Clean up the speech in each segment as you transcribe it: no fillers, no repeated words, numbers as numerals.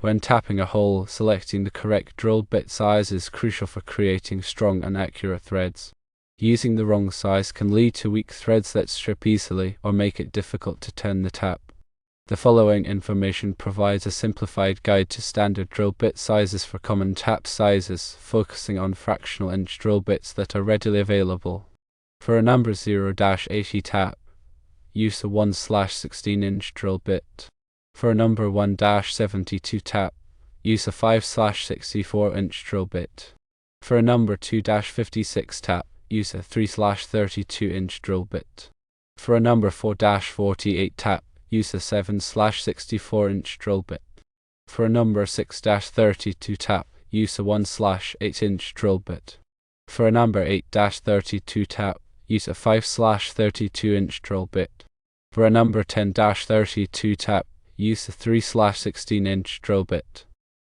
When tapping a hole, selecting the correct drill bit size is crucial for creating strong and accurate threads. Using the wrong size can lead to weak threads that strip easily or make it difficult to turn the tap. The following information provides a simplified guide to standard drill bit sizes for common tap sizes, focusing on fractional inch drill bits that are readily available. For a number 0-80 tap, use a 1/16 inch drill bit. For a number 1-72 tap, use a 5/64 inch drill bit. For a number 2-56 tap, use a 3/32 inch drill bit. For a number 4-48 tap, use a 7/64 inch drill bit. For a number 6-32 tap, use a 1/8 inch drill bit. For a number 8-32 tap, use a 5/32 inch drill bit. For a number 10-32 tap, use a 3/16 inch drill bit.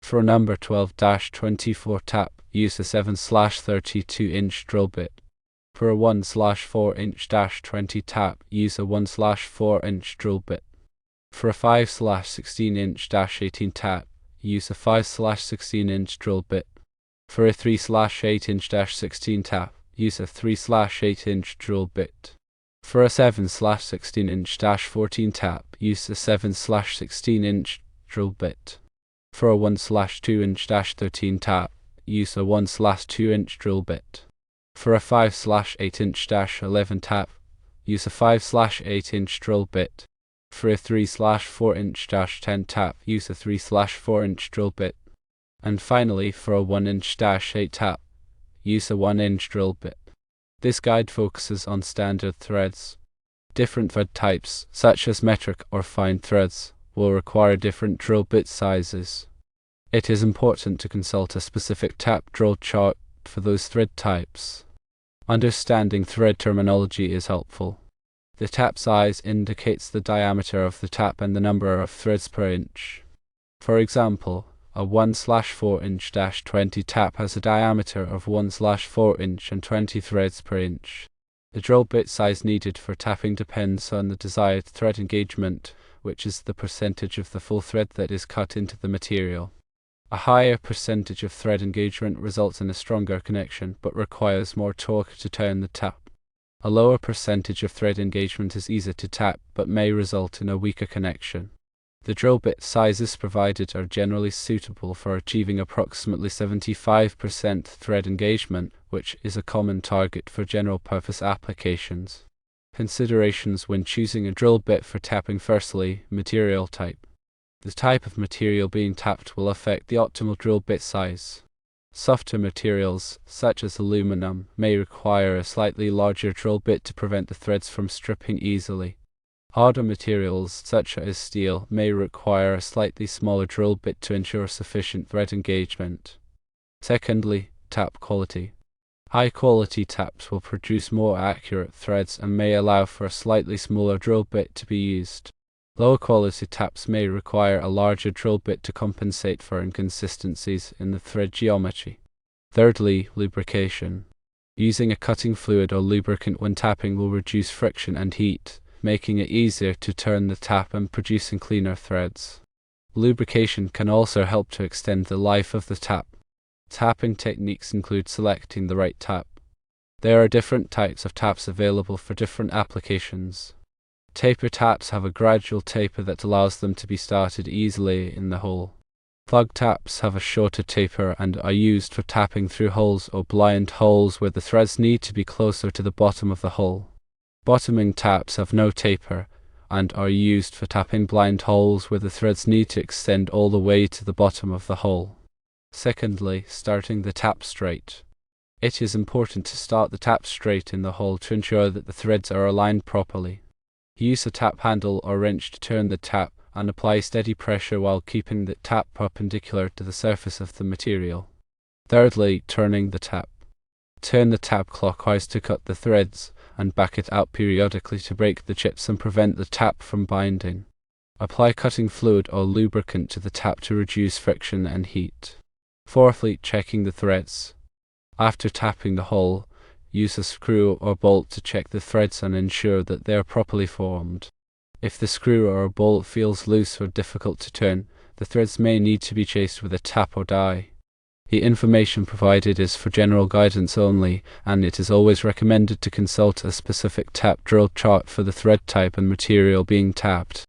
For a number 12-24 tap, use a 7/32 inch drill bit. For a 1/4 inch -20 tap, use a 1/4 inch drill bit. For a 5/16 inch -18 tap, use a 5/16 inch drill bit. For a 3/8 inch -16 tap, use a 3/8 inch drill bit. For a 7/16 inch -14 tap, use a 7/16 inch drill bit. For a 1/2 inch -13 tap, use a 1/2 inch drill bit. For a 5/8 inch -11 tap, use a 5/8 inch drill bit. For a 3/4 inch -10 tap, use a 3/4 inch drill bit. And finally, for a 1 inch -8 tap, use a 1 inch drill bit. This guide focuses on standard threads. Different thread types, such as metric or fine threads, will require different drill bit sizes. It is important to consult a specific tap drill chart for those thread types. Understanding thread terminology is helpful. The tap size indicates the diameter of the tap and the number of threads per inch. For example, a 1/4 inch -20 tap has a diameter of 1/4 inch and 20 threads per inch. The drill bit size needed for tapping depends on the desired thread engagement, which is the percentage of the full thread that is cut into the material. A higher percentage of thread engagement results in a stronger connection, but requires more torque to turn the tap. A lower percentage of thread engagement is easier to tap, but may result in a weaker connection. The drill bit sizes provided are generally suitable for achieving approximately 75% thread engagement, which is a common target for general-purpose applications. Considerations when choosing a drill bit for tapping: firstly, material type. The type of material being tapped will affect the optimal drill bit size. Softer materials, such as aluminum, may require a slightly larger drill bit to prevent the threads from stripping easily. Harder materials, such as steel, may require a slightly smaller drill bit to ensure sufficient thread engagement. Secondly, tap quality. High-quality taps will produce more accurate threads and may allow for a slightly smaller drill bit to be used. Lower-quality taps may require a larger drill bit to compensate for inconsistencies in the thread geometry. Thirdly, lubrication. Using a cutting fluid or lubricant when tapping will reduce friction and heat, making it easier to turn the tap and producing cleaner threads. Lubrication can also help to extend the life of the tap. Tapping techniques include selecting the right tap. There are different types of taps available for different applications. Taper taps have a gradual taper that allows them to be started easily in the hole. Plug taps have a shorter taper and are used for tapping through holes or blind holes where the threads need to be closer to the bottom of the hole. Bottoming taps have no taper and are used for tapping blind holes where the threads need to extend all the way to the bottom of the hole. Secondly, starting the tap straight. It is important to start the tap straight in the hole to ensure that the threads are aligned properly. Use a tap handle or wrench to turn the tap and apply steady pressure while keeping the tap perpendicular to the surface of the material. Thirdly, turning the tap. Turn the tap clockwise to cut the threads and back it out periodically to break the chips and prevent the tap from binding. Apply cutting fluid or lubricant to the tap to reduce friction and heat. Fourthly, checking the threads. After tapping the hole, use a screw or bolt to check the threads and ensure that they are properly formed. If the screw or bolt feels loose or difficult to turn, the threads may need to be chased with a tap or die. The information provided is for general guidance only, and it is always recommended to consult a specific tap drill chart for the thread type and material being tapped.